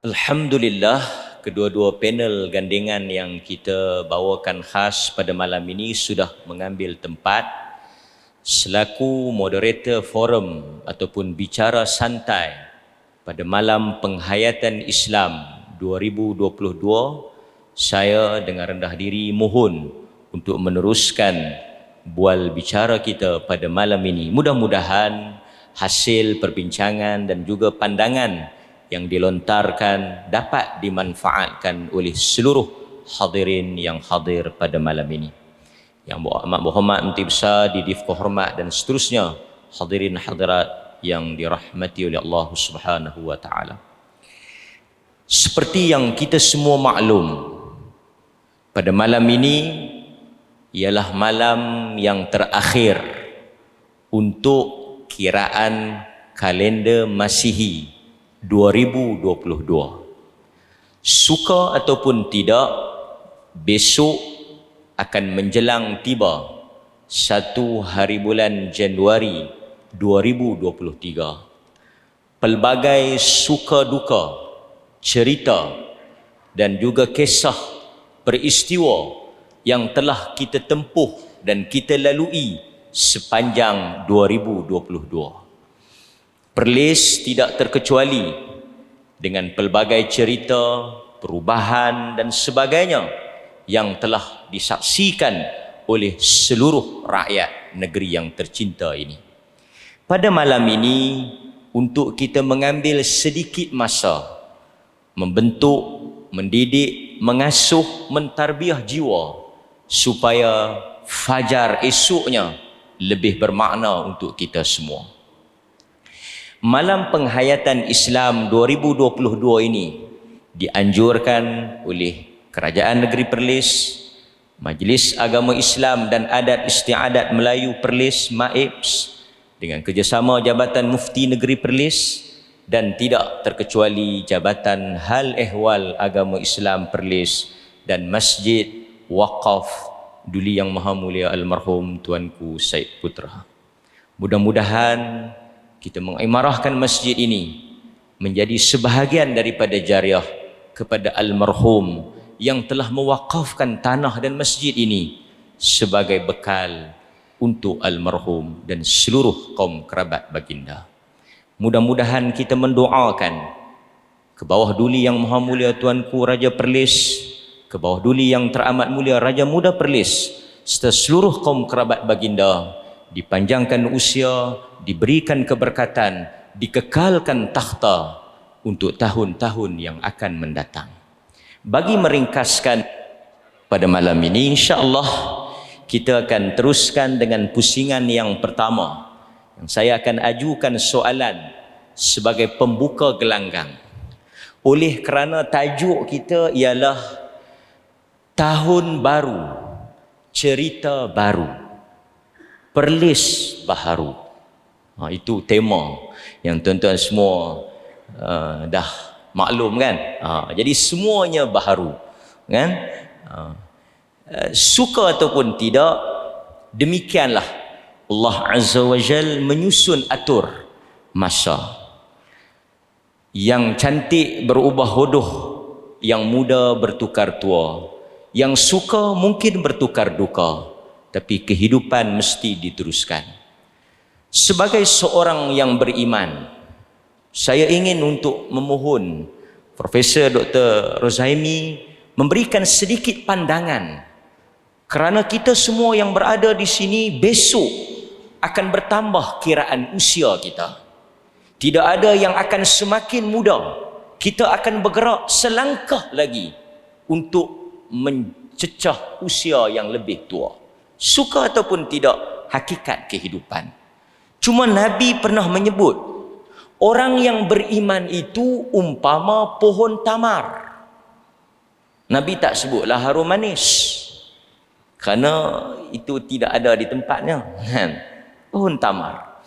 Alhamdulillah, kedua-dua panel gandengan yang kita bawakan khas pada malam ini sudah mengambil tempat selaku moderator forum ataupun bicara santai pada malam penghayatan Islam 2022. Saya dengan rendah diri mohon untuk meneruskan bual bicara kita pada malam ini. Mudah-mudahan hasil perbincangan dan juga pandangan yang dilontarkan dapat dimanfaatkan oleh seluruh hadirin yang hadir pada malam ini. Yang amat berhormat, Menteri Besar, Didif Kehormat dan seterusnya, hadirin hadirat yang dirahmati oleh Allah Subhanahu wa taala. Seperti yang kita semua maklum, pada malam ini ialah malam yang terakhir untuk kiraan kalender Masihi 2022. Suka ataupun tidak, besok akan menjelang tiba 1 hari bulan Januari 2023. Pelbagai suka duka, cerita dan juga kisah peristiwa yang telah kita tempuh dan kita lalui sepanjang 2022. Perlis tidak terkecuali dengan pelbagai cerita, perubahan dan sebagainya yang telah disaksikan oleh seluruh rakyat negeri yang tercinta ini. Pada malam ini, untuk kita mengambil sedikit masa membentuk, mendidik, mengasuh, mentarbiah jiwa supaya fajar esoknya lebih bermakna untuk kita semua. Malam penghayatan Islam 2022 ini dianjurkan oleh Kerajaan Negeri Perlis, Majlis Agama Islam dan Adat Istiadat Melayu Perlis (MAIPS) dengan kerjasama Jabatan Mufti Negeri Perlis dan tidak terkecuali Jabatan Hal Ehwal Agama Islam Perlis dan Masjid Waqaf Duli Yang Maha Mulia Almarhum Tuanku Said Putra. Mudah-mudahan kita mengimarahkan masjid ini menjadi sebahagian daripada jariah kepada almarhum yang telah mewakafkan tanah dan masjid ini sebagai bekal untuk almarhum dan seluruh kaum kerabat baginda. Mudah-mudahan kita mendoakan ke bawah duli Yang Maha Mulia Tuanku Raja Perlis, ke bawah duli Yang Teramat Mulia Raja Muda Perlis, serta seluruh kaum kerabat baginda dipanjangkan usia, diberikan keberkatan, dikekalkan takhta untuk tahun-tahun yang akan mendatang. Bagi meringkaskan pada malam ini, insya-Allah kita akan teruskan dengan pusingan yang pertama. Yang saya akan ajukan soalan sebagai pembuka gelanggang. Oleh kerana tajuk kita ialah Tahun Baru, Cerita Baru, Perlis Baharu. Itu tema yang tuan-tuan semua dah maklum kan. Jadi semuanya baharu kan. Suka ataupun tidak, demikianlah Allah Azza wa Jal menyusun atur masa. Yang cantik berubah hodoh, yang muda bertukar tua, yang suka mungkin bertukar duka, tapi kehidupan mesti diteruskan. Sebagai seorang yang beriman, saya ingin untuk memohon Profesor Dr. Rozaimi memberikan sedikit pandangan, kerana kita semua yang berada di sini besok akan bertambah kiraan usia kita. Tidak ada yang akan semakin muda. Kita akan bergerak selangkah lagi untuk mencecah usia yang lebih tua. Suka ataupun tidak, hakikat kehidupan. Cuma Nabi pernah menyebut orang yang beriman itu umpama pohon tamar. Nabi tak sebutlah harum manis, kerana itu tidak ada di tempatnya. Pohon tamar.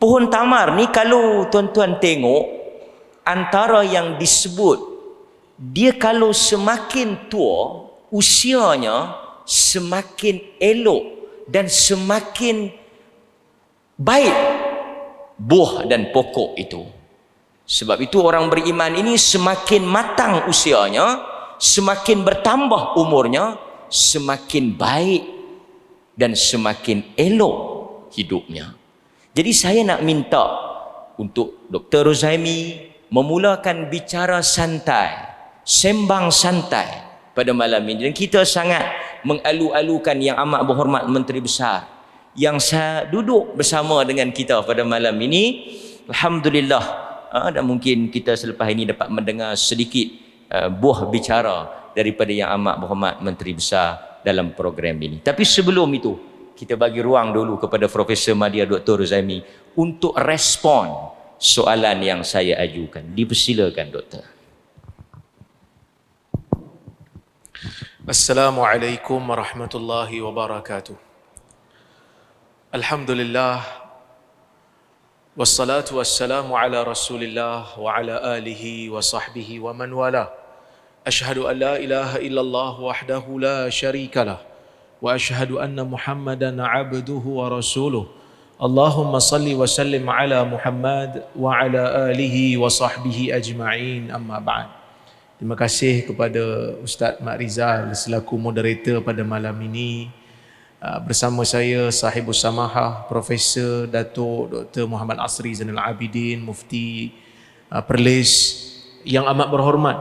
Pohon tamar ni kalau tuan-tuan tengok, antara yang disebut, dia kalau semakin tua usianya, semakin elok dan semakin baik buah dan pokok itu. Sebab itu orang beriman ini semakin matang usianya, semakin bertambah umurnya, semakin baik dan semakin elok hidupnya. Jadi saya nak minta untuk Dr. Rozaimi memulakan bicara santai, sembang santai pada malam ini. Dan kita sangat mengalu-alukan Yang Amat Berhormat Menteri Besar yang saya duduk bersama dengan kita pada malam ini. Alhamdulillah, dan mungkin kita selepas ini dapat mendengar sedikit buah bicara daripada Yang Amat Berhormat Menteri Besar dalam program ini. Tapi sebelum itu, kita bagi ruang dulu kepada Profesor Madya Dr. Rozaimi untuk respon soalan yang saya ajukan. Dipersilakan, Doktor. Assalamualaikum warahmatullahi wabarakatuh. Alhamdulillah, wassalatu wassalamu ala rasulillah wa ala alihi wa sahbihi wa man wala. Ashhadu an la ilaha illallah wahdahu la syarikalah wa ashhadu anna Muhammadan abduhu wa rasuluh. Allahumma salli wa sallim ala Muhammad wa ala alihi wa sahbihi ajma'in, amma ba'd. Terima kasih kepada Ustaz Mak Rizal selaku moderator pada malam ini. Bersama saya Sahibus Samahah Profesor Datuk Dr. Muhammad Asri Zainal Abidin, Mufti Perlis, Yang Amat Berhormat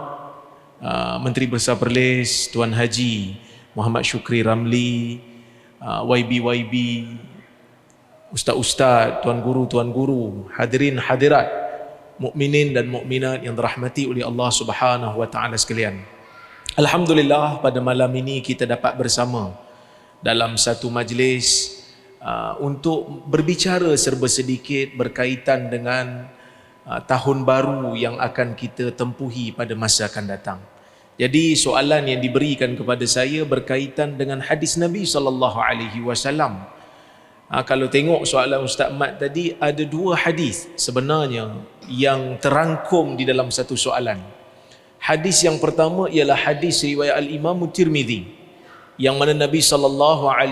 Menteri Besar Perlis Tuan Haji Muhammad Syukri Ramli, YB, Ustaz-Ustaz, Tuan Guru, hadirin hadirat, mukminin dan mukminat yang dirahmati oleh Allah Subhanahu wa taala sekalian. Alhamdulillah, pada malam ini kita dapat bersama dalam satu majlis untuk berbicara serba sedikit berkaitan dengan tahun baru yang akan kita tempuhi pada masa akan datang. Jadi soalan yang diberikan kepada saya berkaitan dengan hadis Nabi SAW. Kalau tengok soalan Ustaz Mat tadi, ada dua hadis sebenarnya yang terangkum di dalam satu soalan. Hadis yang pertama ialah hadis riwayat Al-Imam Tirmizi, yang mana Nabi SAW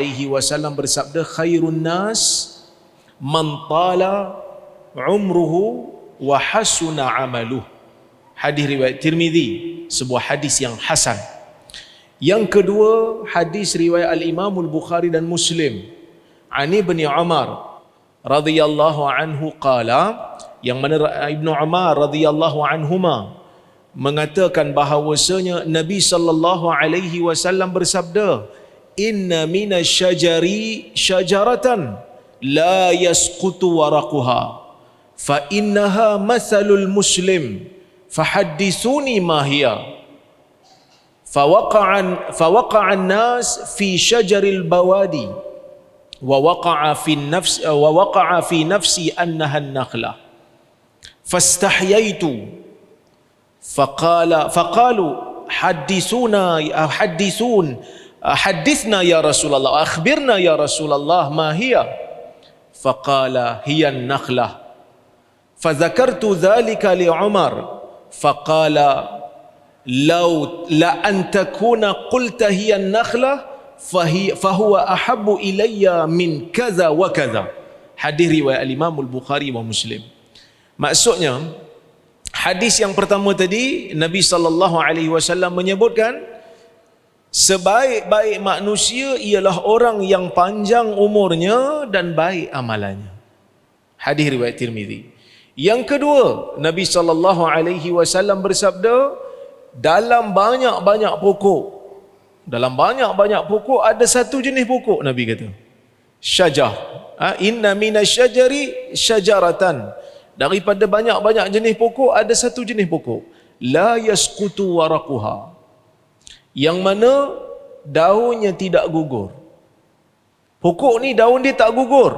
bersabda, khairun nas man tala umruhu wa hasuna amaluh. Hadis riwayat Tirmizi, sebuah hadis yang hasan. Yang kedua, hadis riwayat Al-Imam Al-Bukhari dan Muslim, Ani bin Umar radhiyallahu anhu qala, yang mana Ibnu Umar radhiyallahu anhuma mengatakan bahawasanya Nabi sallallahu alaihi wasallam bersabda, inna minasyajari syajaratan la yasqutu waraquha fa innaha mathalul muslim fahaddithuni ma hiya fawaqa'a an-nas fi syajaril bawadi wa waqa'a fi nafsi annaha an-nakhlah fastahyaitu faqalu hadithna ya Rasulullah, akhbirna ya Rasulullah ma hiya, faqala hiya an-nakhlah, fadhakartu dhalika li Umar faqala law la an takuna qulta hiya an-nakhlah fahuwa ahabbu ilayya min kaza wa kaza. Hadis riwayat Imam Al-Bukhari wa Muslim. Maksudnya, hadis yang pertama tadi Nabi SAW menyebutkan sebaik-baik manusia ialah orang yang panjang umurnya dan baik amalannya. Hadis riwayat Tirmizi. Yang kedua, Nabi SAW bersabda, dalam banyak-banyak pokok, ada satu jenis pokok, Nabi kata, syajar. Inna minasyajari syajaratan. Daripada banyak-banyak jenis pokok, ada satu jenis pokok, la yasqutu waraquha, yang mana daunnya tidak gugur. Pokok ni daun dia tak gugur.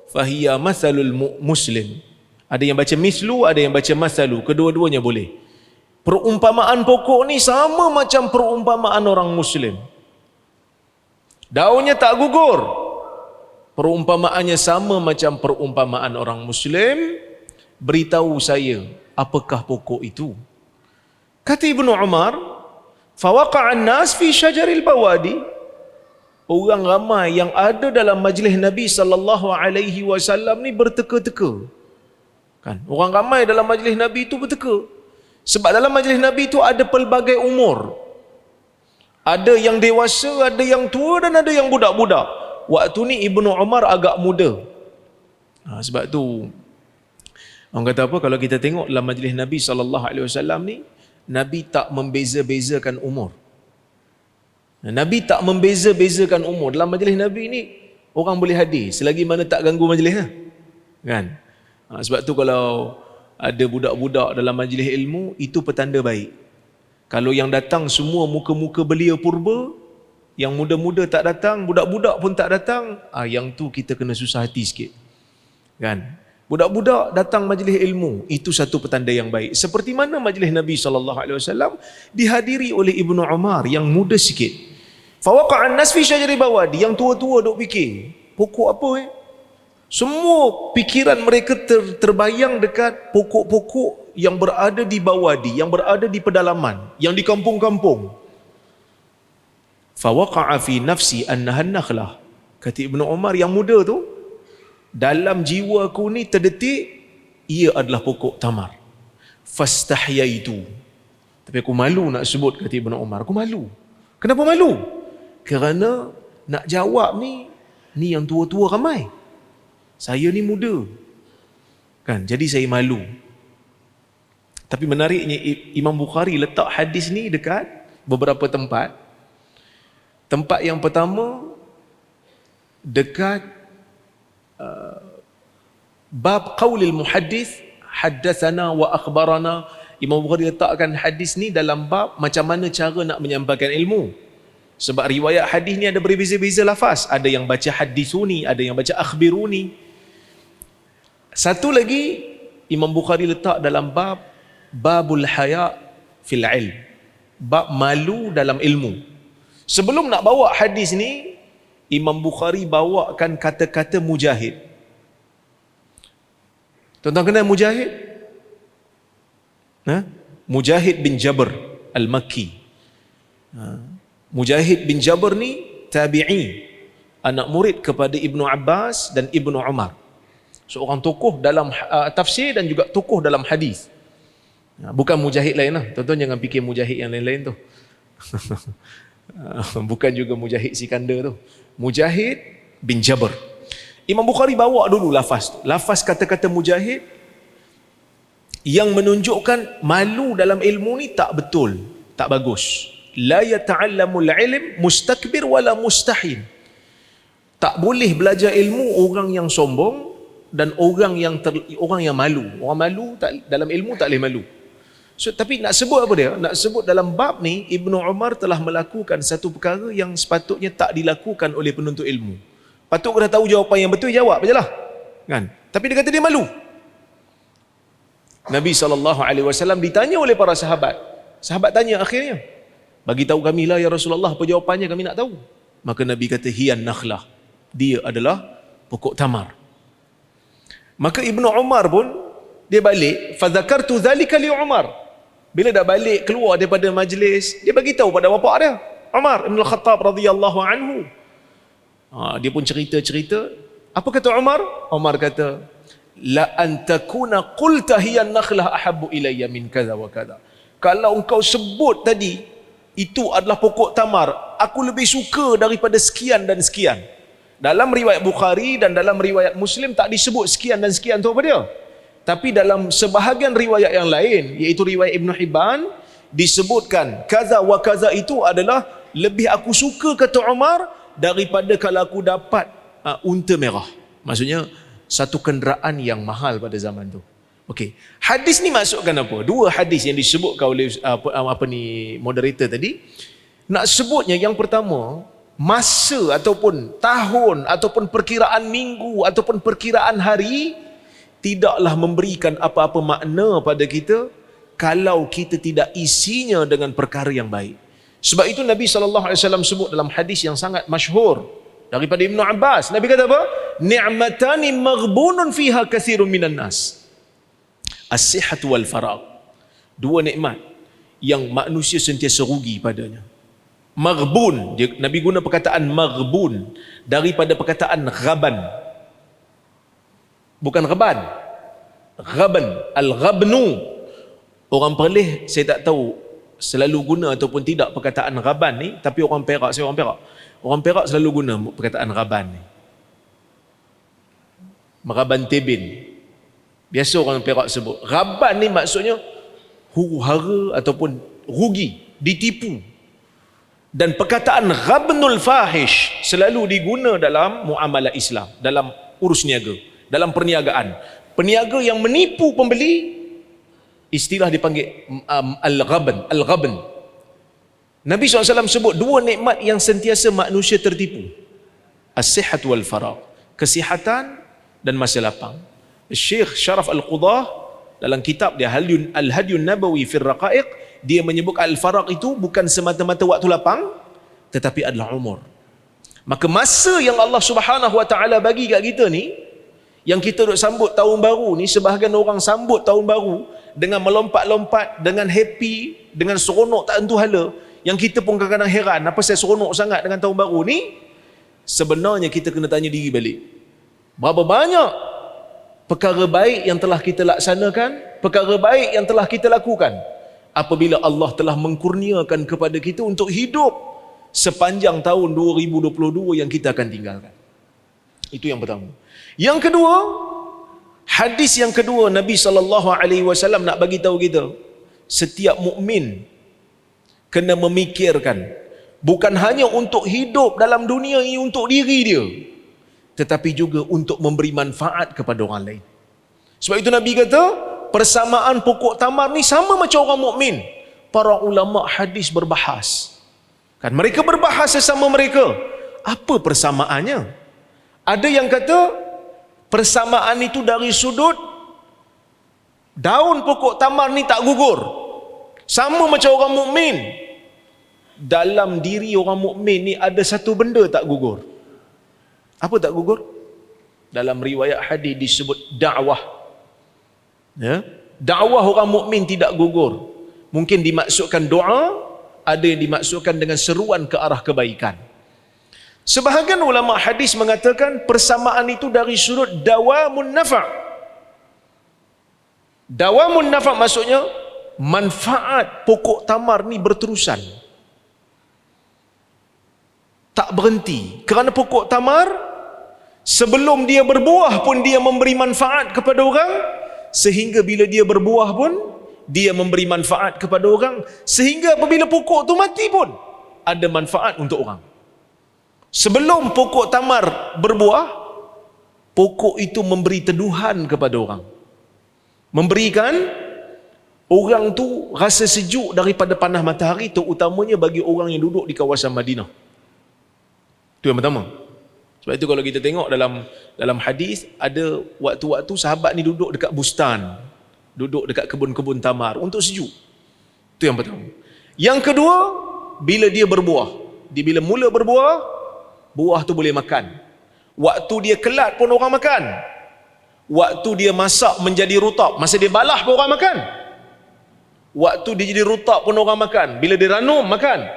Fahiya mathalul muslim. Ada yang baca mislu, ada yang baca mathalu, kedua-duanya boleh. Perumpamaan pokok ni sama macam perumpamaan orang muslim. Daunnya tak gugur, perumpamaannya sama macam perumpamaan orang muslim. Beritahu saya, apakah pokok itu? Kata Ibnu Umar, fawaqa'an nas fi syajaril bawadi. Orang ramai yang ada dalam majlis Nabi SAW ni berteka-teka. Kan? Orang ramai dalam majlis Nabi itu berteka. Sebab dalam majlis Nabi itu ada pelbagai umur. Ada yang dewasa, ada yang tua dan ada yang budak-budak. Waktu ni Ibnu Umar agak muda. Sebab tu orang kata apa, kalau kita tengok dalam majlis Nabi SAW ni, Nabi tak membeza-bezakan umur. Nabi tak membeza-bezakan umur. Dalam majlis Nabi ni orang boleh hadir selagi mana tak ganggu majlis kan. Sebab tu kalau ada budak-budak dalam majlis ilmu, itu petanda baik. Kalau yang datang semua muka-muka belia purba, yang muda-muda tak datang, budak-budak pun tak datang, yang tu kita kena susah hati sikit. Kan? Budak-budak datang majlis ilmu, itu satu petanda yang baik. Seperti mana majlis Nabi SAW dihadiri oleh Ibnu Umar yang muda sikit. Fawaqa'an nas fi syajari bawadi, yang tua-tua duk fikir, pokok apa Semua pikiran mereka terbayang dekat pokok-pokok yang berada di bawadi, yang berada di pedalaman, yang di kampung-kampung. Fawaqa'a fi nafsi annahan nakhlah. Kata Ibnu Umar yang muda tu, dalam jiwa aku ni terdetik ia adalah pokok tamar. Fastahyaitu. Tapi aku malu nak sebut, kata Ibnu Umar. Aku malu. Kenapa malu? Kerana nak jawab ni yang tua-tua ramai. Saya ni muda. Kan? Jadi saya malu. Tapi menariknya Imam Bukhari letak hadis ni dekat beberapa tempat. Tempat yang pertama dekat bab qaulil muhaddis haddatsana wa akhbarana. Imam Bukhari letakkan hadis ni dalam bab macam mana cara nak menyampaikan ilmu. Sebab riwayat hadis ni ada berbeza-beza lafaz. Ada yang baca hadisuni, ada yang baca akhbiruni. Satu lagi Imam Bukhari letak dalam bab babul haya fil ilm. Bab malu dalam ilmu. Sebelum nak bawa hadis ni, Imam Bukhari bawakan kata-kata Mujahid. Tuan-tuan kenal Mujahid? Mujahid bin Jabr Al-Makki. Mujahid bin Jabr ni tabi'i, anak murid kepada Ibnu Abbas dan Ibnu Umar. Seorang tokoh dalam tafsir dan juga tokoh dalam hadis. Bukan Mujahid lain lah. Tuan-tuan jangan fikir Mujahid yang lain-lain tu. Bukan juga Mujahid Sikandar tu. Mujahid bin Jabr. Imam Bukhari bawa dulu lafaz tu. Lafaz kata-kata Mujahid yang menunjukkan malu dalam ilmu ni tak betul, tak bagus. La yata'allamul ilm mustakbir wala mustahin. Tak boleh belajar ilmu orang yang sombong dan orang yang malu. Orang malu dalam ilmu tak boleh malu. So, tapi nak sebut apa dia? Nak sebut dalam bab ni Ibnu Umar telah melakukan satu perkara yang sepatutnya tak dilakukan oleh penuntut ilmu. Patut kau dah tahu jawapan yang betul, jawab je lah. Kan? Tapi dia kata dia malu. Nabi SAW ditanya oleh para sahabat. Sahabat tanya akhirnya, bagi tahu kami lah ya Rasulullah, apa jawapannya, kami nak tahu. Maka Nabi kata hiyan nakhlah. Dia adalah pokok tamar. Maka Ibnu Umar pun dia balik, fadzakartu dzalika li Umar. Bila dah balik keluar daripada majlis, dia bagi tahu pada bapa dia, Umar bin Al-Khattab radhiyallahu anhu. Dia pun cerita-cerita. Apa kata Umar? Umar kata, la an takuna qulta hiya an-nakhlah ahabbu ilayya min kadza wa kadza. Kalau engkau sebut tadi itu adalah pokok tamar, aku lebih suka daripada sekian dan sekian. Dalam riwayat Bukhari dan dalam riwayat Muslim tak disebut sekian dan sekian tu apa dia. Tapi dalam sebahagian riwayat yang lain, iaitu riwayat Ibn Hibban, disebutkan kaza wa kaza itu adalah lebih aku suka, kata Umar, daripada kalau aku dapat unta merah. Maksudnya satu kenderaan yang mahal pada zaman tu. Okey. Hadis ni maksudkan apa? Dua hadis yang disebutkan oleh moderator tadi. Nak sebutnya yang pertama, masa ataupun tahun ataupun perkiraan minggu ataupun perkiraan hari tidaklah memberikan apa-apa makna pada kita kalau kita tidak isinya dengan perkara yang baik. Sebab itu Nabi SAW sebut dalam hadis yang sangat masyhur daripada Ibnu Abbas. Nabi kata apa? Ni'matani maghbunun fiha katsirun minan nas. As-sihhatu wal faragh. Dua nikmat yang manusia sentiasa rugi padanya. Maghbun, Nabi guna perkataan maghbun daripada perkataan ghaban. Bukan ghaban. Ghaban, al-ghabnu. Orang Perlis saya tak tahu selalu guna ataupun tidak perkataan ghaban ni, tapi orang Perak, saya orang Perak. Orang Perak selalu guna perkataan ghaban ni. Meraban tebin. Biasa orang Perak sebut. Ghaban ni maksudnya huru-hara ataupun rugi, ditipu. Dan perkataan ghabnul fahish selalu diguna dalam muamalah Islam, dalam urus niaga, dalam perniagaan. Peniaga yang menipu pembeli, istilah dipanggil al-ghabn. Al-ghabn. Nabi SAW sebut dua nikmat yang sentiasa manusia tertipu. As-sihat wal faragh. Kesihatan dan masa lapang. Syekh Syaraf Al-Qudah dalam kitab dia Al-Hadyun Nabawi fil Raqaiq, dia menyebut al-faragh itu bukan semata-mata waktu lapang, tetapi adalah umur. Maka masa yang Allah Subhanahu Wa Taala bagi kat kita ni, yang kita duk sambut tahun baru ni, sebahagian orang sambut tahun baru dengan melompat-lompat, dengan happy, dengan seronok tak tentu hala, yang kita pun kadang-kadang heran apa saya seronok sangat dengan tahun baru ni. Sebenarnya kita kena tanya diri balik, berapa banyak perkara baik yang telah kita laksanakan, perkara baik yang telah kita lakukan apabila Allah telah mengkurniakan kepada kita untuk hidup sepanjang tahun 2022 yang kita akan tinggalkan. Itu yang pertama. Yang kedua, hadis yang kedua, Nabi SAW nak bagi tahu kita, setiap mukmin kena memikirkan bukan hanya untuk hidup dalam dunia ini untuk diri dia, tetapi juga untuk memberi manfaat kepada orang lain. Sebab itu Nabi kata, persamaan pokok tamar ni sama macam orang mukmin. Para ulama hadis berbahas. Kan mereka berbahas sesama mereka. Apa persamaannya? Ada yang kata persamaan itu dari sudut daun pokok tamar ni tak gugur. Sama macam orang mukmin. Dalam diri orang mukmin ni ada satu benda tak gugur. Apa tak gugur? Dalam riwayat hadis disebut dakwah. Ya? Dakwah orang mukmin tidak gugur. Mungkin dimaksudkan doa, ada yang dimaksudkan dengan seruan ke arah kebaikan. Sebahagian ulama hadis mengatakan persamaan itu dari sudut dawamun nafa'. Dawamun nafa' maksudnya manfaat pokok tamar ni berterusan, tak berhenti. Kerana pokok tamar sebelum dia berbuah pun dia memberi manfaat kepada orang, sehingga bila dia berbuah pun dia memberi manfaat kepada orang, sehingga apabila pokok tu mati pun ada manfaat untuk orang. Sebelum pokok tamar berbuah, pokok itu memberi teduhan kepada orang, memberikan orang tu rasa sejuk daripada panas matahari, terutamanya bagi orang yang duduk di kawasan Madinah. Itu yang pertama. Sebab itu kalau kita tengok dalam hadis, ada waktu-waktu sahabat ni duduk dekat bustan, duduk dekat kebun-kebun tamar untuk sejuk. Itu yang pertama. Yang kedua, bila dia berbuah, bila mula berbuah, buah tu boleh makan. Waktu dia kelat pun orang makan. Waktu dia masak menjadi rutab, masa dia balah pun orang makan. Waktu dia jadi rutab pun orang makan. Bila dia ranum, makan.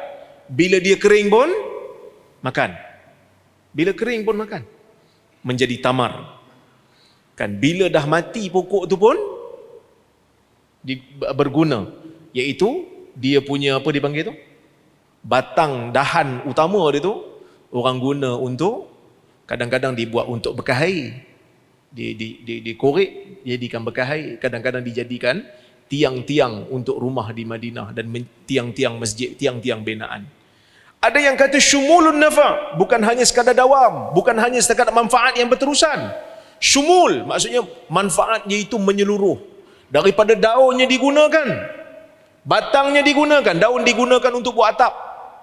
Bila dia kering pun makan. Bila kering pun makan. Menjadi tamar. Kan bila dah mati pokok tu pun berguna, iaitu dia punya apa dipanggil tu, batang dahan utama dia tu orang guna untuk, kadang-kadang dibuat untuk bekas air, dikorek jadikan bekas air, kadang-kadang dijadikan tiang-tiang untuk rumah di Madinah dan tiang-tiang masjid, tiang-tiang binaan. Ada yang kata syumulun nafa', bukan hanya sekadar dawam, bukan hanya sekadar manfaat yang berterusan. Syumul maksudnya manfaatnya itu menyeluruh. Daripada daunnya digunakan, batangnya digunakan, daun digunakan untuk buat atap,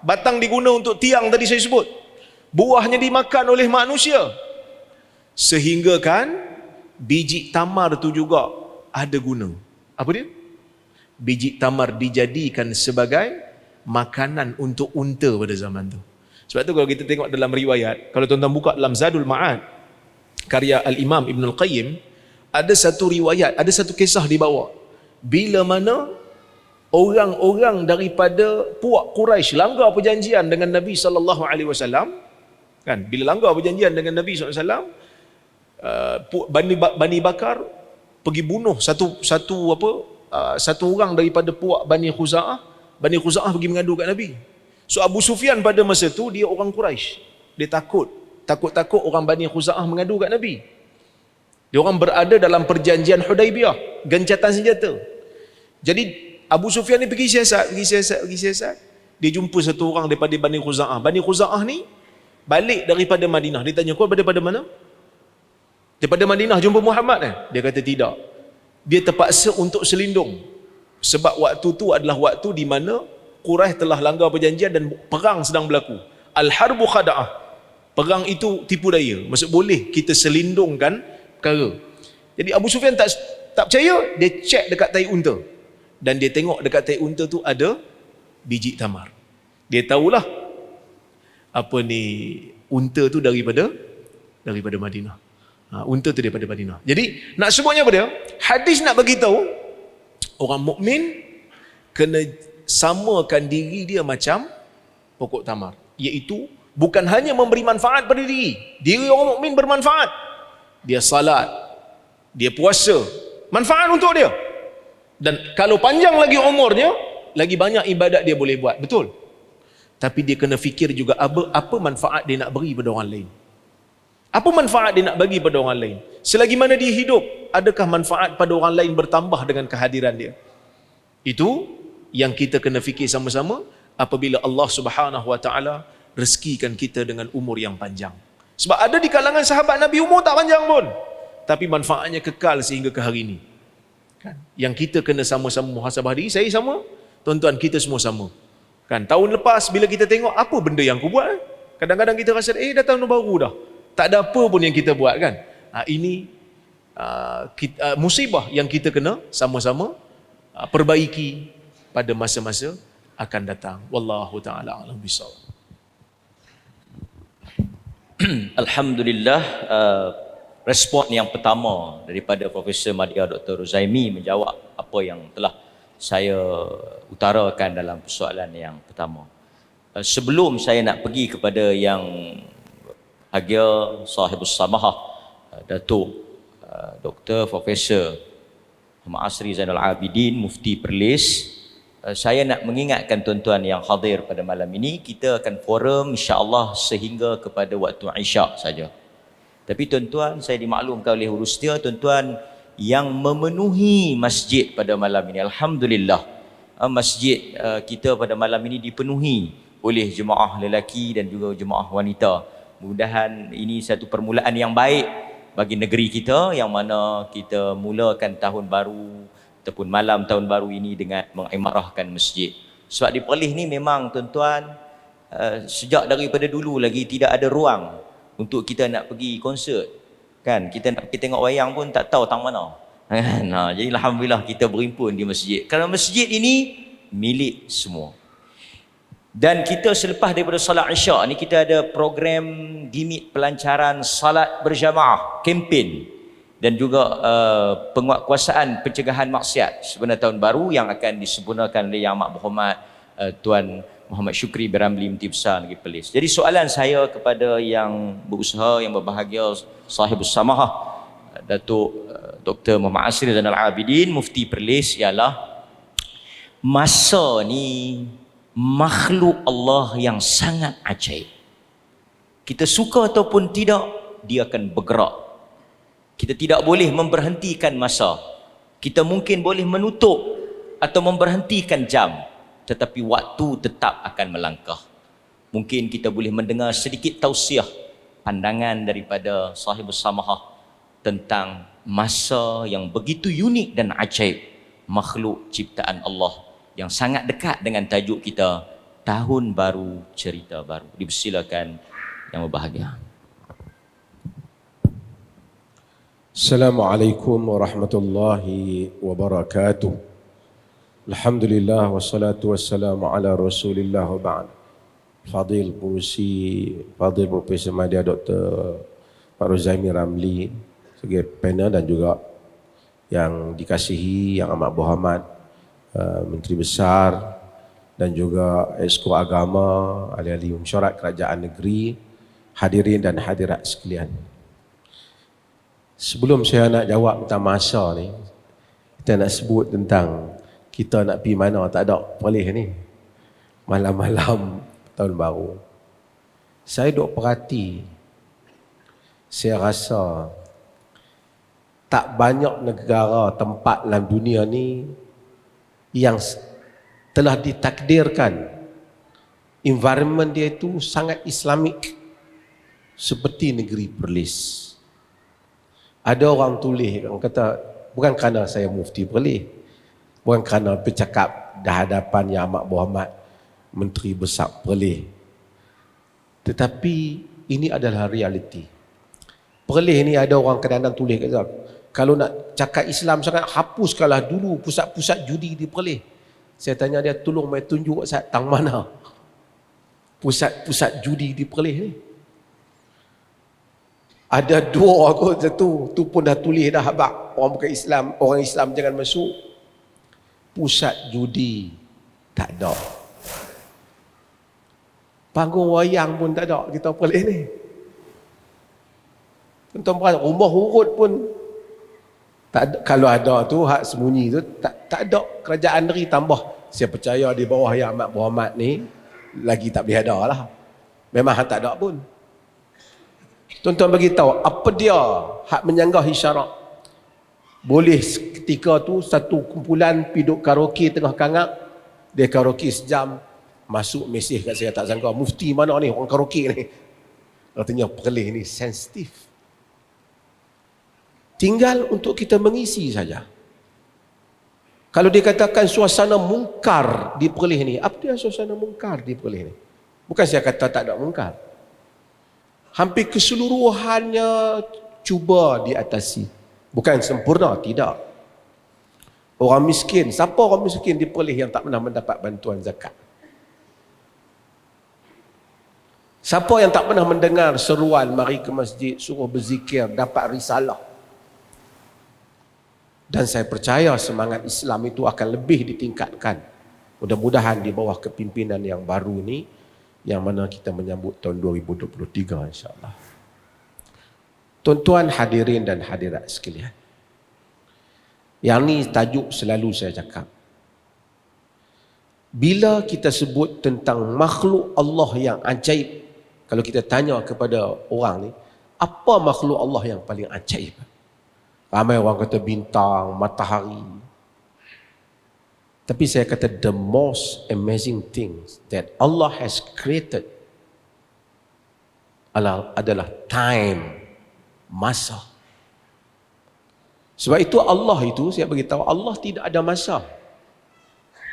batang digunakan untuk tiang tadi saya sebut, buahnya dimakan oleh manusia, sehingga kan biji tamar tu juga ada guna. Apa dia? Biji tamar dijadikan sebagai makanan untuk unta pada zaman tu. Sebab tu kalau kita tengok dalam riwayat, kalau tuan-tuan buka dalam Zadul Ma'ad karya Al-Imam Ibn Al-Qayyim, ada satu riwayat, ada satu kisah dibawa bila mana orang-orang daripada puak Quraisy langgar perjanjian dengan Nabi SAW. Kan bila langgar perjanjian dengan Nabi SAW, Bani Bakar pergi bunuh satu orang daripada puak Bani Khuza'ah. Bani Khuza'ah pergi mengadu kat Nabi. So Abu Sufyan pada masa tu dia orang Quraisy. Dia takut orang Bani Khuza'ah mengadu kat Nabi. Dia orang berada dalam perjanjian Hudaibiyah, gencatan senjata. Jadi Abu Sufyan ni pergi siasat. Dia jumpa satu orang daripada Bani Khuza'ah. Bani Khuza'ah ni balik daripada Madinah. Dia tanya, kau daripada mana? Daripada Madinah jumpa Muhammad kan? Dia kata tidak. Dia terpaksa untuk selindung. Sebab waktu tu adalah waktu di mana Quraisy telah langgar perjanjian dan perang sedang berlaku. Al-harbu khada'ah. Perang itu tipu daya. Maksud boleh kita selindungkan perkara. Jadi Abu Sufyan tak percaya, dia cek dekat tai unta. Dan dia tengok dekat tai unta tu ada biji tamar. Dia tahulah unta tu daripada Madinah. Unta tu daripada Madinah. Jadi nak sebutnya apa dia? Hadis nak bagi tahu orang mukmin kena samakan diri dia macam pokok tamar, iaitu bukan hanya memberi manfaat pada diri orang mukmin bermanfaat. Dia salat, dia puasa, manfaat untuk dia. Dan kalau panjang lagi umurnya, lagi banyak ibadat dia boleh buat, betul. Tapi dia kena fikir juga apa manfaat dia nak beri pada orang lain. Apa manfaat dia nak bagi pada orang lain? Selagi mana dia hidup, adakah manfaat pada orang lain bertambah dengan kehadiran dia? Itu yang kita kena fikir sama-sama apabila Allah Subhanahu Wa Taala rezekikan kita dengan umur yang panjang. Sebab ada di kalangan sahabat Nabi umur tak panjang pun, tapi manfaatnya kekal sehingga ke hari ini. Kan? Yang kita kena sama-sama muhasabah diri. Saya sama, tuan-tuan kita semua sama. Kan? Tahun lepas bila kita tengok apa benda yang aku buat, kadang-kadang kita rasa dah tahun baru dah. Tak ada apa pun yang kita buat kan. Ini musibah yang kita kena sama-sama perbaiki pada masa-masa akan datang. Wallahu taala a'lam bissawab. Alhamdulillah, respon yang pertama daripada Profesor Madya Dr. Ruzaimi menjawab apa yang telah saya utarakan dalam persoalan yang pertama. Sebelum saya nak pergi kepada yang Hagia Sahibus Samahah, Datuk Dr. Profesor Muhammad Asri Zainal Abidin, Mufti Perlis, saya nak mengingatkan tuan-tuan yang hadir pada malam ini, kita akan forum insya-Allah sehingga kepada waktu Isyak saja. Tapi tuan-tuan, saya dimaklumkan oleh urus dia, tuan-tuan yang memenuhi masjid pada malam ini, alhamdulillah, masjid kita pada malam ini dipenuhi oleh jemaah lelaki dan juga jemaah wanita. Mudah-mudahan ini satu permulaan yang baik bagi negeri kita, yang mana kita mulakan tahun baru ataupun malam tahun baru ini dengan mengimarahkan masjid. Sebab di Perlis ni memang tuan-tuan, sejak daripada dulu lagi tidak ada ruang untuk kita nak pergi konsert. Kan, kita nak pergi tengok wayang pun tak tahu tang mana. Jadi alhamdulillah kita berhimpun di masjid. Kerana masjid ini milik semua. Dan kita selepas daripada salat Isyak ni, kita ada program gimit pelancaran salat berjamaah, kempen, dan juga penguatkuasaan pencegahan maksiat sebenar tahun baru yang akan disempurnakan oleh Yang Amat Berhormat Tuan Muhammad Syukri Beramli Mufti Besar Negeri Perlis. Jadi soalan saya kepada yang berusaha, yang berbahagia, Sahibus Samahah, Datuk Dr. Muhammad Asri Zainal Abidin, Mufti Perlis, ialah masa ni makhluk Allah yang sangat ajaib. Kita suka ataupun tidak, dia akan bergerak. Kita tidak boleh memberhentikan masa. Kita mungkin boleh menutup atau memberhentikan jam, tetapi waktu tetap akan melangkah. Mungkin kita boleh mendengar sedikit tausiah, pandangan daripada Sahibus Samahah tentang masa yang begitu unik dan ajaib, makhluk ciptaan Allah yang sangat dekat dengan tajuk kita, Tahun Baru Cerita Baru. Dipersilakan yang berbahagia. Assalamualaikum warahmatullahi wabarakatuh. Alhamdulillah wassalatu wassalamu ala Rasulillah wa ba'd. Fadil Profesor Madya Dr. Pak Ruzaimi Ramli sebagai panel, dan juga yang dikasihi Yang Amat Berhormat Menteri Besar dan juga Exco Agama, ahli-ahli mesyuarat kerajaan negeri, hadirin dan hadirat sekalian. Sebelum saya nak jawab tentang masa ni, kita nak sebut tentang kita nak pergi mana, tak ada boleh ni. Malam-malam tahun baru. Saya duk perhati, saya rasa tak banyak negara tempat dalam dunia ni yang telah ditakdirkan environment dia itu sangat Islamik seperti negeri Perlis. Ada orang tulis, orang kata, bukan kerana saya mufti Perlis, bukan kerana bercakap di hadapan Yang Amat Berhormat Menteri Besar Perlis, tetapi ini adalah realiti. Perlis ni ada orang kadang-kadang tulis kata, kalau nak cakap Islam sangat, hapuskanlah dulu pusat-pusat judi di Perlis. Saya tanya dia, tolong mai tunjuk saya tang mana pusat-pusat judi di Perlis ni. Ada dua aku tu pun dah tulis dah, habaq orang bukan Islam, orang Islam jangan masuk. Pusat judi tak ada. Panggung wayang pun tak ada kita Perlis ni. Tuan-tuan, rumah urut pun tak ada. Kalau ada tu hak sembunyi tu tak ada. Kerajaan negeri tambah. Saya percaya di bawah Yang Amat Berhormat ni lagi tak boleh ada lah. Memang tak ada pun. Tuan-tuan bagi tahu apa dia hak menyanggahi syarak. Boleh ketika tu satu kumpulan piduk karaoke tengah kangak, dia karaoke sejam, masuk mesej kat saya, tak sangka mufti mana ni orang karaoke ni. Artinya Perlis ni sensitif. Tinggal untuk kita mengisi saja. Kalau dikatakan suasana mungkar di Perlis ni, apa dia suasana mungkar di Perlis ni? Bukan saya kata tak ada mungkar. Hampir keseluruhannya cuba diatasi. Bukan sempurna, tidak. Orang miskin, siapa orang miskin di Perlis yang tak pernah mendapat bantuan zakat? Siapa yang tak pernah mendengar seruan mari ke masjid, suruh berzikir, dapat risalah? Dan saya percaya semangat Islam itu akan lebih ditingkatkan. Mudah-mudahan di bawah kepimpinan yang baru ni, yang mana kita menyambut tahun 2023 insya-Allah. Tuan-tuan hadirin dan hadirat sekalian. Yang ni tajuk selalu saya cakap. Bila kita sebut tentang makhluk Allah yang ajaib, kalau kita tanya kepada orang ni, apa makhluk Allah yang paling ajaib? Ramai orang kata bintang, matahari. Tapi saya kata the most amazing things that Allah has created adalah time, masa. Sebab itu Allah itu, saya beritahu, Allah tidak ada masa.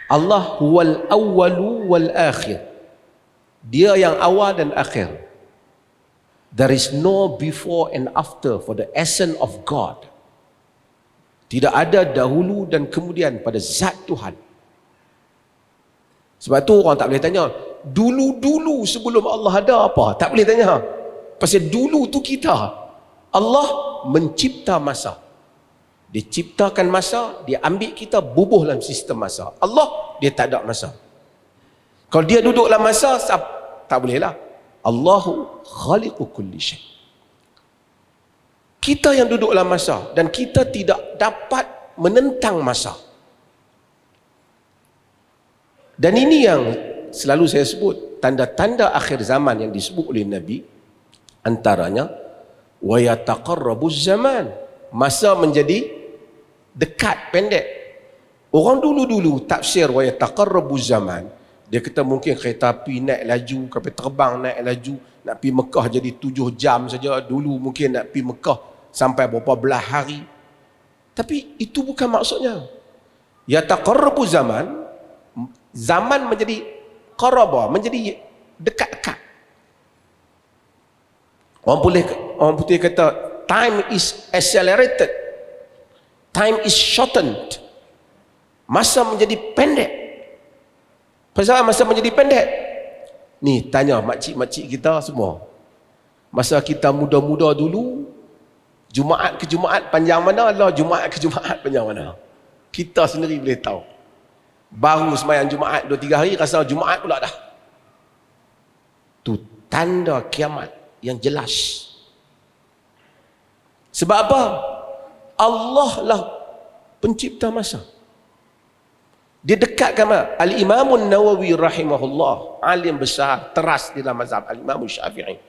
Allah huwal awwalu wal akhir. Dia yang awal dan akhir. There is no before and after for the essence of God. Tidak ada dahulu dan kemudian pada zat Tuhan. Sebab tu orang tak boleh tanya, dulu-dulu sebelum Allah ada apa? Tak boleh tanya. Pasal dulu tu kita. Allah mencipta masa. Dia ciptakan masa, dia ambil kita bubuh dalam sistem masa. Allah, dia tak ada masa. Kalau dia duduk dalam masa, tak boleh lah. Allahu khaliqu kulli syai'. Kita yang duduk dalam masa dan kita tidak dapat menentang masa. Dan ini yang selalu saya sebut, tanda-tanda akhir zaman yang disebut oleh Nabi, antaranya wa yataqarrabuz zaman, masa menjadi dekat, pendek. Orang dulu-dulu tafsir wa yataqarrabuz zaman, dia kata mungkin kereta api naik laju, kapal terbang naik laju, nak pergi Mekah jadi 7 jam saja. Dulu mungkin nak pergi Mekah sampai berapa belah hari. Tapi itu bukan maksudnya. Yataqarrabu zaman, zaman menjadi qaraba, menjadi dekat-dekat. Orang putih kata time is accelerated, time is shortened. Masa menjadi pendek. Pasal masa menjadi pendek? Ni tanya makcik-makcik kita semua. Masa kita muda-muda dulu, Jumaat ke Jumaat panjang mana, Allah Jumaat ke Jumaat panjang mana. Kita sendiri boleh tahu. Baru sembahyang Jumaat 2-3 hari, rasa Jumaat pula dah. Tu tanda kiamat yang jelas. Sebab apa? Allah lah pencipta masa. Dia dekatkan Al-Imam Nawawi rahimahullah, alim besar, teras di dalam mazhab Al-Imam Syafi'i.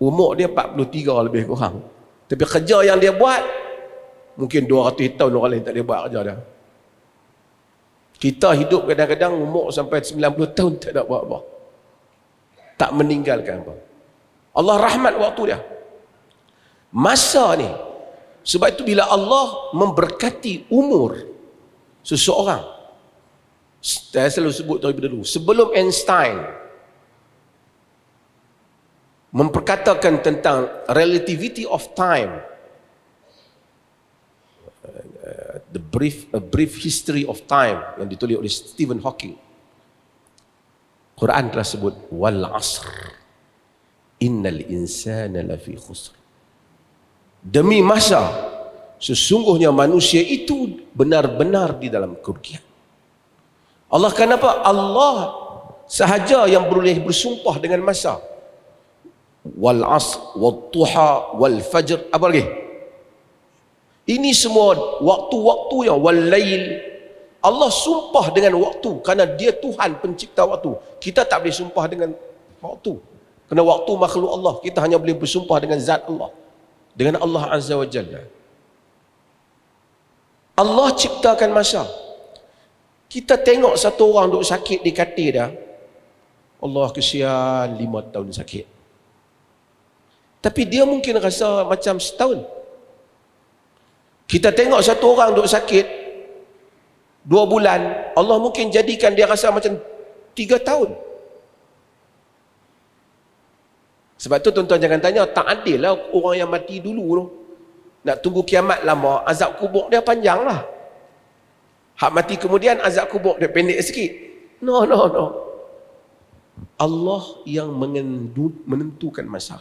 Umur dia 43 lebih kurang. Tapi kerja yang dia buat mungkin 200 tahun orang lain tak boleh buat kerja dia. Kita hidup kadang-kadang umur sampai 90 tahun tak ada buat apa. Tak meninggalkan apa. Allah rahmat waktu dia. Masa ni. Sebab itu bila Allah memberkati umur seseorang, saya selalu sebut terlebih dahulu, sebelum Einstein memperkatakan tentang relativity of time, a brief history of time yang ditulis oleh Stephen Hawking, Quran telah sebut wal asr innal insana lafi khusr. Demi masa, sesungguhnya manusia itu benar-benar di dalam kerugian. Allah kenapa? Allah sahaja yang boleh bersumpah dengan masa. Wal asr, wal tuha, wal fajr, apa lagi? Ini semua waktu-waktu yang wal lail. Allah sumpah dengan waktu kerana dia Tuhan pencipta waktu. Kita tak boleh sumpah dengan waktu. Kerana waktu makhluk Allah. Kita hanya boleh bersumpah dengan zat Allah. Dengan Allah Azza wa Jalla. Allah ciptakan masa. Kita tengok satu orang duk sakit di katil dia. Allah kesian 5 tahun sakit. Tapi dia mungkin rasa macam setahun. Kita tengok satu orang duk sakit 2 bulan. Allah mungkin jadikan dia rasa macam 3 tahun. Sebab tu tuan-tuan jangan tanya, tak adil lah orang yang mati dulu tu. Nak tunggu kiamat lama, azab kubur dia panjang lah. Hak mati kemudian azab kubur dia pendek sikit. No. Allah yang menentukan masa.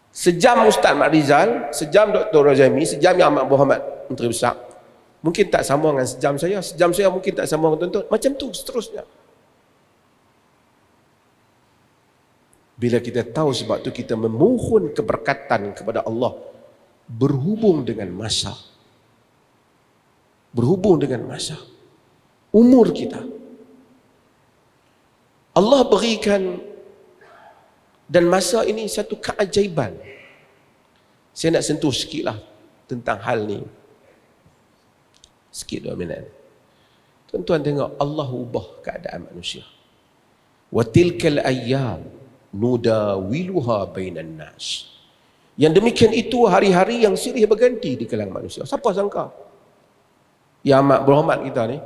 Sejam Ustaz Mat Rizal, sejam Dr. Razami, sejam Yang Amat Muhammad Menteri Besar, mungkin tak sama dengan sejam saya. Sejam saya mungkin tak sama dengan tuan-tuan. Macam tu seterusnya. Bila kita tahu, sebab tu kita memohon keberkatan kepada Allah berhubung dengan masa. Berhubung dengan masa. Umur kita. Allah berikan, dan masa ini satu keajaiban. Saya nak sentuh sikit lah tentang hal ni. Sikit 2 minit. Tuan-tuan tengok, Allah ubah keadaan manusia. Wa tilkal ayyam nudawiluha bainan nas. Yang demikian itu hari-hari yang silih berganti di kalangan manusia. Siapa sangka? Yang amat berhormat kita ni,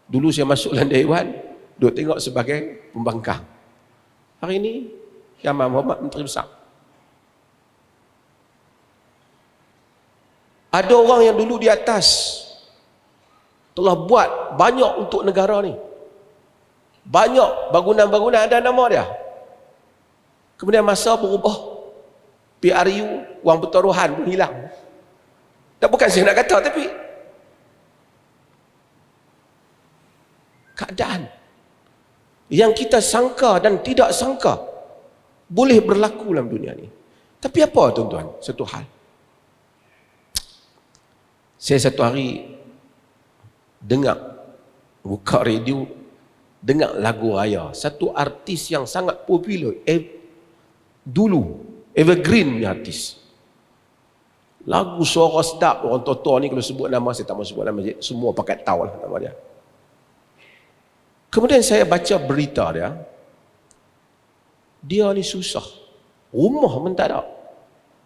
dulu saya masuk dalam dewan, duk tengok sebagai pembangkang. Hari ini Yang Amat Berhormat Menteri Besar. Ada orang yang dulu di atas telah buat banyak untuk negara ni. Banyak bangunan-bangunan ada nama dia. Kemudian masa berubah, PRU, wang pertaruhan pun hilang. Tak, bukan saya nak kata, tapi keadaan yang kita sangka dan tidak sangka boleh berlaku dalam dunia ni. Tapi apa tuan-tuan? Satu hal. Saya satu hari dengar, buka radio, dengar lagu raya. Satu artis yang sangat popular, dulu evergreen punya artis. Lagu suara sedap, orang tua-tua ni kalau sebut nama, saya tak mau sebut nama, semua pakat tahu lah nama dia. Kemudian saya baca berita dia. Dia ni susah. Rumah pun tak ada.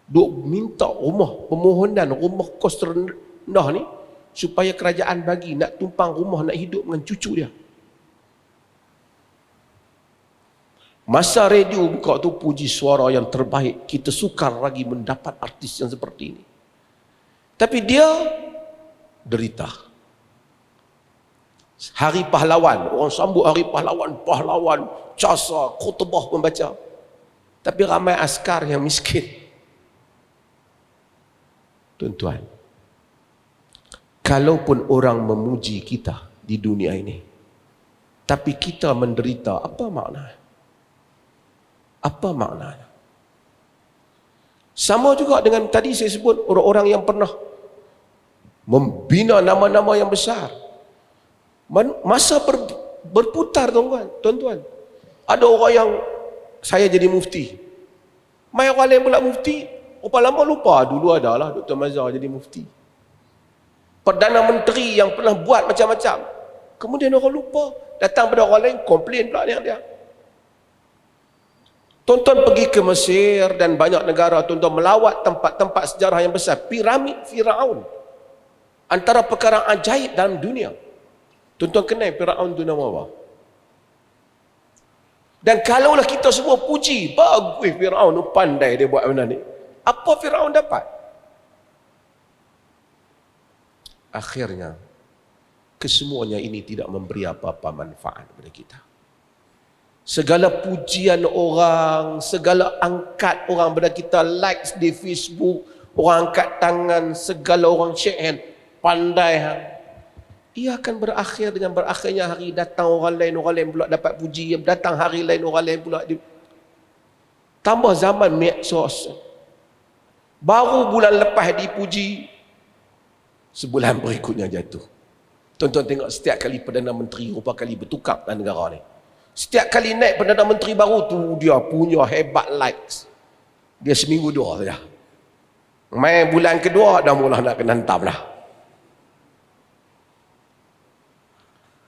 Duk minta rumah, permohonan rumah kos terendah ni supaya kerajaan bagi nak tumpang rumah, nak hidup dengan cucu dia. Masa radio buka tu, puji suara yang terbaik. Kita sukar lagi mendapat artis yang seperti ini. Tapi dia derita. Hari Pahlawan, orang sambut Hari Pahlawan, casa, khutbah membaca. Tapi ramai askar yang miskin. Tuan-tuan, kalaupun orang memuji kita di dunia ini, tapi kita menderita, apa makna? Apa maknanya? Sama juga dengan tadi saya sebut orang-orang yang pernah membina nama-nama yang besar. Masa berputar tuan-tuan. Ada orang yang saya jadi mufti. Mai orang lain pula mufti. Berapa lama lupa dulu adalah Dr. Mazhar jadi mufti. Perdana Menteri yang pernah buat macam-macam. Kemudian orang lupa. Datang pada orang lain, komplain pula dengan dia. Tuan-tuan pergi ke Mesir dan banyak negara, tuan-tuan melawat tempat-tempat sejarah yang besar. Piramid Firaun. Antara perkara ajaib dalam dunia. Tuan-tuan kenal Firaun tu nama apa? Dan kalaulah kita semua puji, bagus Firaun tu, pandai dia buat benda ni. Apa Firaun dapat? Akhirnya, kesemuanya ini tidak memberi apa-apa manfaat kepada kita. Segala pujian orang, segala angkat orang pada kita, likes di Facebook, orang angkat tangan, segala orang shake hand, pandai. Ia akan berakhir dengan berakhirnya hari datang orang lain pula dapat puji, datang hari lain orang lain pula tambah zaman medsos. Baru bulan lepas dipuji, sebulan berikutnya jatuh. Tuan-tuan tengok setiap kali Perdana Menteri rupa kali bertukar dalam negara ni. Setiap kali naik Perdana Menteri baru tu, dia punya hebat likes. Dia seminggu dua saja. Main bulan kedua dah mula nak kena hentam dah.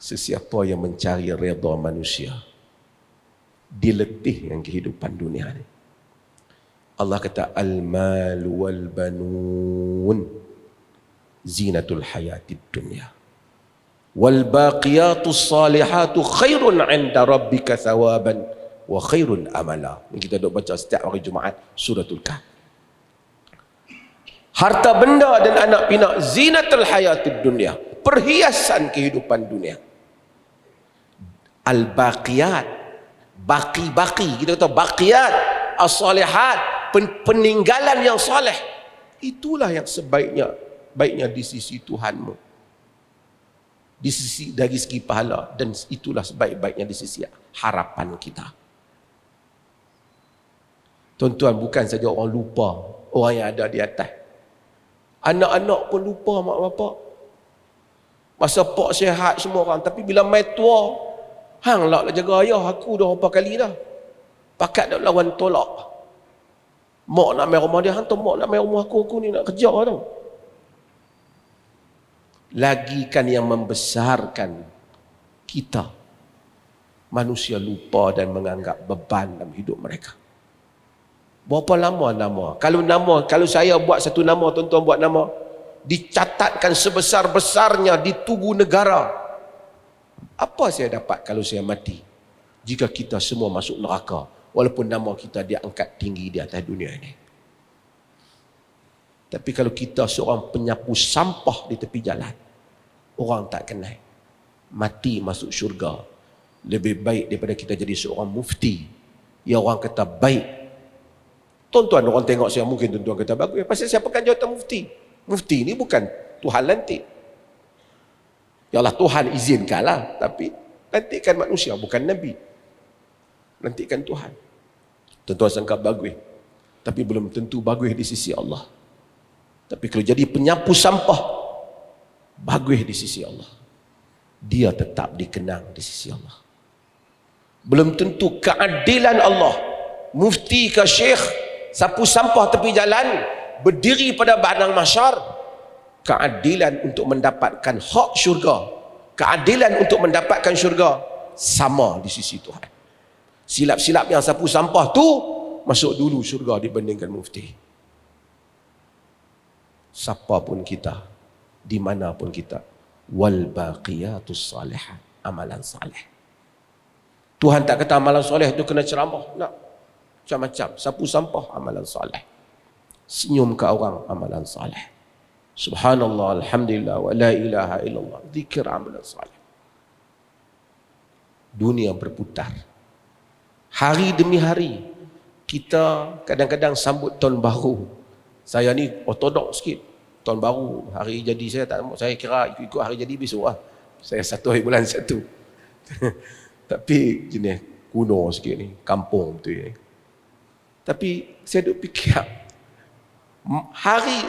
Sesiapa yang mencari redha manusia, diletih dengan kehidupan dunia ni. Allah kata al-mal wal banun zinatul hayatid dunya wal baqiyatus salihatu khairun 'inda rabbika thawaban wa khairun amala. Ini kita duk baca setiap hari Jumaat suratul Kahf. Harta benda dan anak pinak zinatul hayatid dunya, perhiasan kehidupan dunia. Al-baqiyat, baki-baki, kita kata baqiyat as-salihat, peninggalan yang soleh, itulah yang baiknya di sisi Tuhanmu, di sisi dari segi pahala, dan itulah sebaik-baiknya di sisi harapan kita. Tuan-tuan, bukan saja orang lupa orang yang ada di atas, anak-anak pun lupa mak bapak. Masa pak sihat semua orang, tapi bila mai tua, hang lah jaga ayah aku dah berapa kali dah, pakat dah lawan tolak. Mak nak main rumah dia, hantar mak nak main rumah aku ni nak kerja tau. Lagi kan yang membesarkan kita, manusia lupa dan menganggap beban dalam hidup mereka. Berapa lama nama? Kalau saya buat satu nama, tuan-tuan buat nama, dicatatkan sebesar-besarnya di tubuh negara. Apa saya dapat kalau saya mati? Jika kita semua masuk neraka, walaupun nama kita diangkat tinggi di atas dunia ini. Tapi kalau kita seorang penyapu sampah di tepi jalan, orang tak kenal, mati masuk syurga, lebih baik daripada kita jadi seorang mufti yang orang kata baik. Tuan-tuan, orang tengok saya, mungkin tuan-tuan kata bagus, pasal saya pegang jawatan mufti. Mufti ni bukan Tuhan lantik. Yalah, Tuhan izinkanlah, tapi lantikkan manusia, bukan Nabi. Lantikkan Tuhan. Tuan-tuan sangka bagus, tapi belum tentu bagus di sisi Allah. Tapi kalau jadi penyapu sampah, bagus di sisi Allah. Dia tetap dikenang di sisi Allah. Belum tentu keadilan Allah, mufti ke syekh, sapu sampah tepi jalan, berdiri pada padang mahsyar, keadilan untuk mendapatkan hak syurga, keadilan untuk mendapatkan syurga sama di sisi Tuhan. Silap-silap yang sapu sampah tu masuk dulu syurga dibandingkan mufti. Siapa pun kita, di mana pun kita, wal baqiyatus salihat, amalan saleh. Tuhan tak kata amalan soleh itu kena ceramah, nak macam-macam. Sapu sampah amalan saleh, senyum ke orang amalan saleh, subhanallah, alhamdulillah, wa la ilaha illallah, zikir amalan saleh. Dunia berputar, hari demi hari. Kita kadang-kadang sambut tahun baru. Saya ni ortodok sikit, tahun baru, hari jadi saya tak, saya kira ikut hari jadi besok lah. Saya 1 hari bulan 1. Tapi jenis kuno sikit ni, kampung betul ni. Tapi saya duk fikir, Hari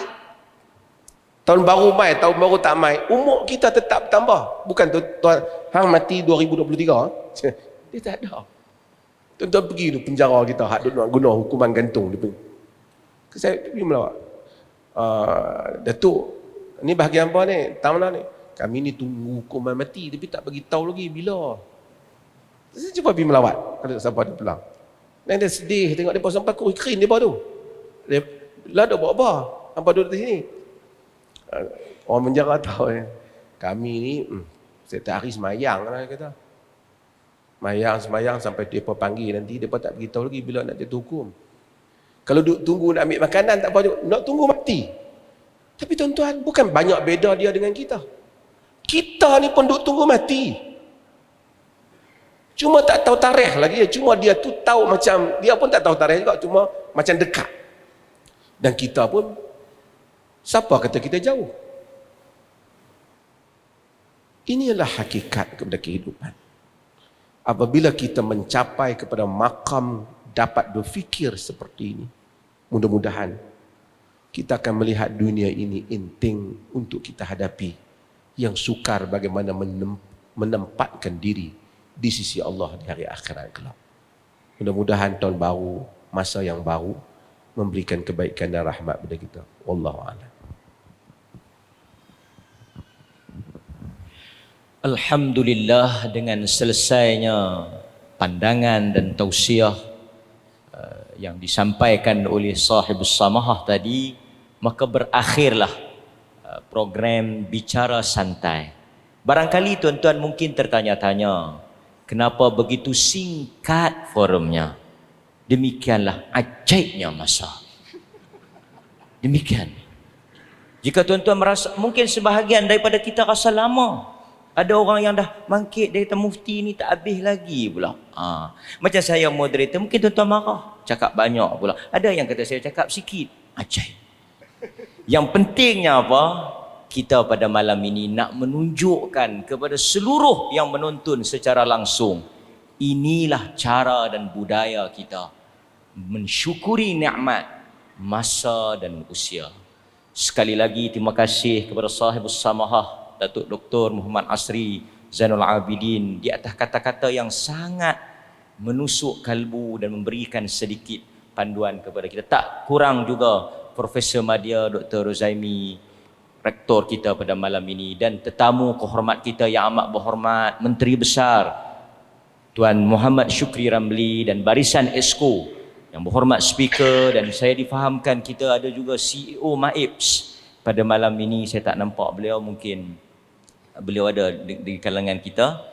tahun baru mai, tahun baru tak mai, umur kita tetap tambah. Bukan tuan hang mati 2023. Dia tak ada. Tuan-tuan pergi tu penjara kita, hak duk nak guna hukuman gantung dia pergi. Saya pergi melawat. Datuk, ni bahagian apa ni? Tahu mana ni? Kami ni tunggu hukuman mati tapi tak bagi tahu lagi bila. Saya cuba pergi melawat. Ada siapa dia pulang. Dan dia sedih tengok dia sampai kuih kering dia tu. Dia lah dah buat apa? Hampa duduk di sini. Orang penjara tahu kami ni setiap hari semayang lah kata. Semayang sampai dia panggil nanti dia tak beritahu lagi bila nak jatuh hukum. Kalau duduk tunggu nak ambil makanan tak apa juga, nak tunggu mati. Tapi tuan-tuan, bukan banyak beda dia dengan kita. Kita ni pun duduk tunggu mati. Cuma tak tahu tarikh lagi, cuma dia tu tahu macam, dia pun tak tahu tarikh juga, cuma macam dekat. Dan kita pun, siapa kata kita jauh? Inilah hakikat kepada kehidupan. Apabila kita mencapai kepada makam dapat berfikir seperti ini, mudah-mudahan kita akan melihat dunia ini enteng untuk kita hadapi, yang sukar bagaimana menempatkan diri di sisi Allah di hari akhirat kelak. Mudah-mudahan tahun baru, masa yang baru memberikan kebaikan dan rahmat kepada kita. Wallahu a'lam. Alhamdulillah, dengan selesainya pandangan dan tausiah yang disampaikan oleh sahibus samahah tadi, maka berakhirlah program Bicara Santai. Barangkali tuan-tuan mungkin tertanya-tanya, kenapa begitu singkat forumnya? Demikianlah ajaibnya masa. Demikian. Jika tuan-tuan merasa, mungkin sebahagian daripada kita rasa lama. Ada orang yang dah bangkit dari mufti ni tak habis lagi pula. Macam saya moderator, mungkin tuan-tuan marah. Cakap banyak pula. Ada yang kata saya cakap sikit. Ajaib. Yang pentingnya apa? Kita pada malam ini nak menunjukkan kepada seluruh yang menonton secara langsung, inilah cara dan budaya kita mensyukuri nikmat masa dan usia. Sekali lagi terima kasih kepada sahibus samahah Datuk Dr. Muhammad Asri Zainul Abidin di atas kata-kata yang sangat menusuk kalbu dan memberikan sedikit panduan kepada kita. Tak kurang juga Profesor Madya Dr. Rozaimi, rektor kita pada malam ini, dan tetamu kehormat kita yang amat berhormat Menteri Besar Tuan Muhammad Syukri Ramli dan barisan Esko yang berhormat speaker, dan saya difahamkan kita ada juga CEO MAIPS pada malam ini. Saya tak nampak beliau, mungkin beliau ada di kalangan kita,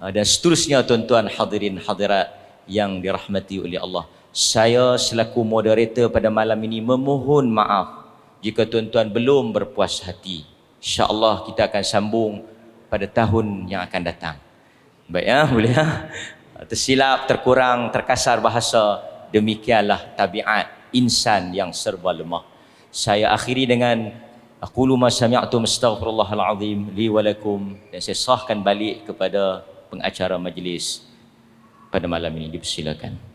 dan seterusnya tuan-tuan hadirin hadirat yang dirahmati oleh Allah. Saya selaku moderator pada malam ini memohon maaf jika tuan-tuan belum berpuas hati. InsyaAllah kita akan sambung pada tahun yang akan datang. Baik ya, boleh ya? Tersilap, terkurang, terkasar bahasa, demikianlah tabiat insan yang serba lemah. Saya akhiri dengan aqulu ma sami'tum astaghfirullahal azim li wa lakum, dan saya sahkan balik kepada pengacara majlis pada malam ini. Dipersilakan.